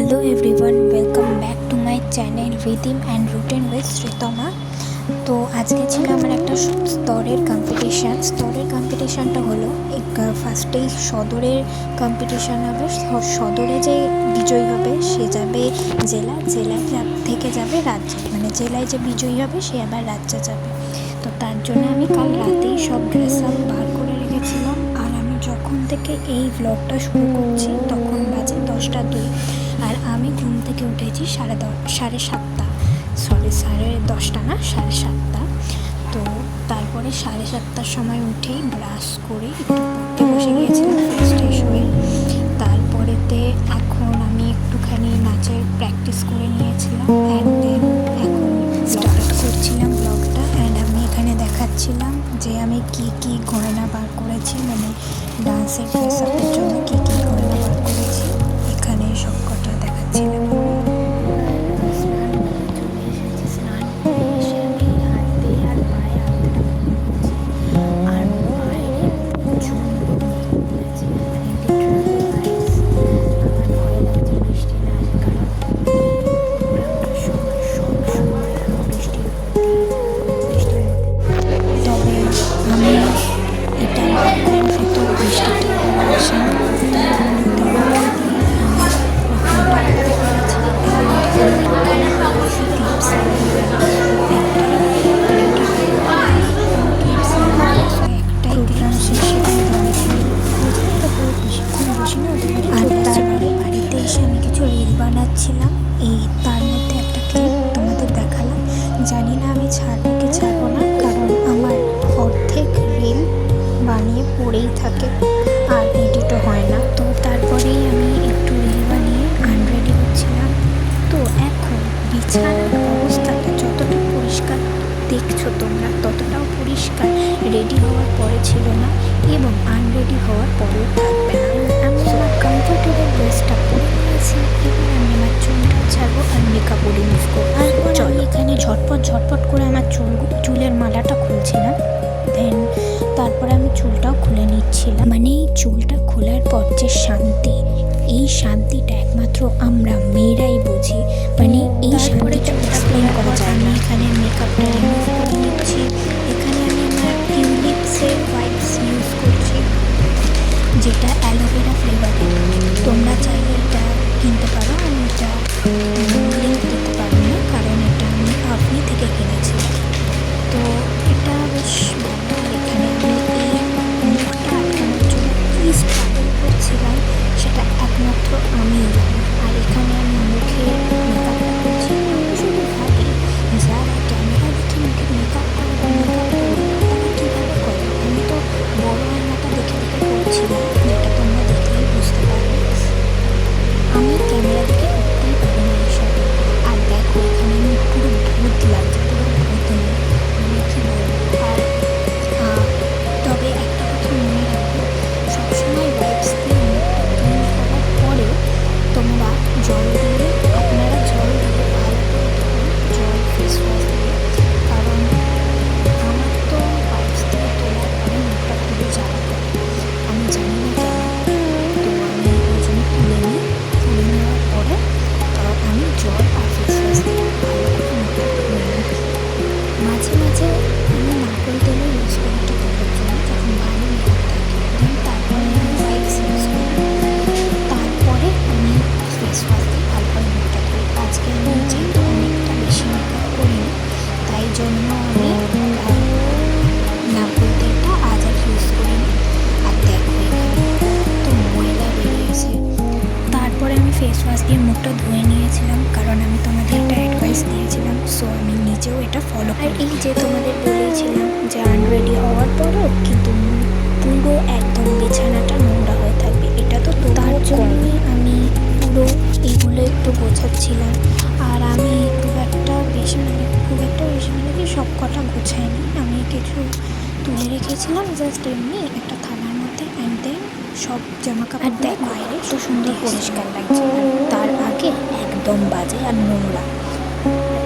Hello everyone, welcome back to my channel Rhythm and Routine with Sreetama. তো আজকে ছিল আমার একটা স্তরের কম্পিটিশানটা হলো ফার্স্টেই সদরের কম্পিটিশান হবে। সদরে যে বিজয়ী হবে সে যাবে জেলায় থেকে যাবে রাজ্যে, মানে জেলায় যে বিজয়ী হবে সে আবার রাজ্যে যাবে। তো তার জন্য আমি কাল রাতেই সব ড্রেস আপ বার করে রেখেছিলাম। আর আমি যখন থেকে এই ব্লগটা শুরু করছি তখন বাজে 10টা 2, আর আমি ঘুম থেকে উঠেছি সাড়ে 10টা না 7:30। তো তারপরে 7:30টার সময় উঠেই ব্রাশ করে একটু পড়তে বসে গিয়েছিলাম ফ্রেশ হয়ে। তারপরেতে এখন আমি একটুখানি নাচের প্র্যাকটিস করে নিয়েছিলাম অ্যান্ড দেন এখন স্টার্ট করছিলাম ব্লগটা। অ্যান্ড আমি এখানে দেখাচ্ছিলাম যে আমি কি গয়না বার করেছি, মানে ডান্সের ড্রেস আপের জন্য কি গয়না বার করেছি এখানে সব কটা দেখাচ্ছিলাম। বানাচ্ছিলাম তার মধ্যে একটা ক্লিপ তোমাদের দেখালাম। জানি না আমি ছাড়বো না, কারণ আমার অর্ধেক রিল বানিয়ে পড়েই থাকে আর এডিটও হয় না। তো তারপরেই আমি একটু রিল বানিয়ে আনরেডি হচ্ছিলাম। তো এখন বিছানার অবস্থাটা যতটা পরিষ্কার দেখছো তোমরা ততটাও পরিষ্কার রেডি হওয়ার পরে ছিল না, এবং আনরেডি হওয়ার পরেও থাকবে না। আমি আমার কমফোর্টেবল ড্রেসটা পরে নিয়েছি, এবার আমি আমার চুলটাও ছাড়বো আর মেকআপও রিমুভ করবো। তারপর আমি এখানে ঝটপট করে আমার চুলের মালাটা খুলছিলাম। দেন তারপরে আমি চুলটাও খুলে নিচ্ছিলাম। মানে এই চুলটা খোলার পর যে শান্তি, এই শান্তিটা একমাত্র আমরা মেয়েরাই বুঝি। মানে এই শান্তিটা এক্সপ্লেন করা যায় না। এখানে মেকআপটা রিমুভ করে নিচ্ছি। এখানে আমি আমার টিউলিপসের ওয়াইপস ইউজ করছি, যেটা অ্যালোভেরা ফ্লেভারের। তোমরা চাইলে এটা কিনতে পারো, আমি এটা লিঙ্ক দিতে পারবো না কারণ এটা আমি আপনি থেকে কিনেছি। তো এটা বেশ ভালো। আর এখানে আমি এই মুখটা আটকানোর জন্য কী স্ট্রাগল করছিলাম সেটা একমাত্র আমিই জানি। আর এখানে আমি মুখে মেকআপটা করছি। আমি শুধু ভাবি যারা ক্যামেরা দেখে মুখে মেকআপ করে তারা কীভাবে করে। আমি তো বড় আয়নাটা দেখে করছিলাম, যেটা তোমরা দেখলেই বুঝতে পারবে। আমি ক্যামেরা দেখে করতেই পারি না এইসব। আর দেখো এখানে আমি পুরো ভূত লাগছে, পুরো ভূত মানে কী বলবো। আর তবে একটা কথা মনে রাখবে, সবসময় ওয়াইপস দিয়ে মুখটা ক্লিন করার পরেও তোমরা আপনারা জল দিয়ে ভালো করে ধরুন, জল ফেস ওয়াশ দিয়ে। কারণ আমার তো ওয়াইপস দিয়ে তোলার পরে মুখটা খুবই জ্বালা করে, আমি জানি না কেন। তো আমি ওই জন্য তুলে নেওয়ার পরে আমি জল আর ফেস ওয়াশ দিয়ে ভালো করে মুখটা ধুয়ে নিই। মাঝে আমি নারকেল তেলও ইউজ করি টিকানোর জন্য যখন ভালো মেকআপ থাকে। দেন তারপরে আমি ওয়াইপস ইউজ করি, তারপরে আমি ফেস ওয়াশ দিয়ে ভালো করে মুখটা ধুই। আজকে আমি যেহেতু অনেকটা বেশি মেকআপ করিনি তাই জন্য আমি নারকেল তেলটা আজ আর ইউজ করিনি। আর দেখো এখানে তো ময়লা বেরিয়েছে। তারপরে আমি ফেস ওয়াশ দিয়ে মুখটা ধুয়ে নিয়েছিলাম, কারণ আমি তোমাদের একটা অ্যাডভাইস দিয়েছিলাম, সো আমি নিজেও এটা ফলো করি। আর এই যে তোমাদের বলেছিলাম যে আনরেডি হওয়ার পরও কিন্তু পুরো একদম বিছানাটা নোংরা হয়ে থাকবে, এটা তো তার জন্যই আমি পুরো এগুলো একটু গোছাচ্ছিলাম। আর আমি খুব একটা বেশি মানে কি সব কটা গোছাইনি, আমি কিছু তুলে রেখেছিলাম জাস্ট এমনি একটা থালার মধ্যে। অ্যান্ড দেন সব জামা কাপড় বাইরে তো সুন্দর পরিষ্কার লাগছে, তার আগে একদম বাজে আর নোংরা।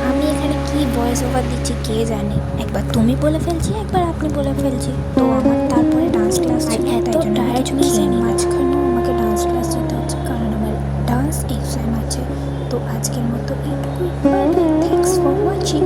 আমি এখানে কি ভয়েস ওভার দিচ্ছি কে জানে, একবার তুমি বলে ফেলছি, একবার আপনি বলে ফেলছি। তো আমার তারপরে ডান্স ক্লাস ছিল, তাই জন্য মাঝখানেও আমাকে ডান্স ক্লাস যেতে হচ্ছে, কারণ আমার ডান্স এক্সারসাইজ প্রবলেম আছে। তো আজকের মতো এইটুকুই, bye bye, thanks for watching.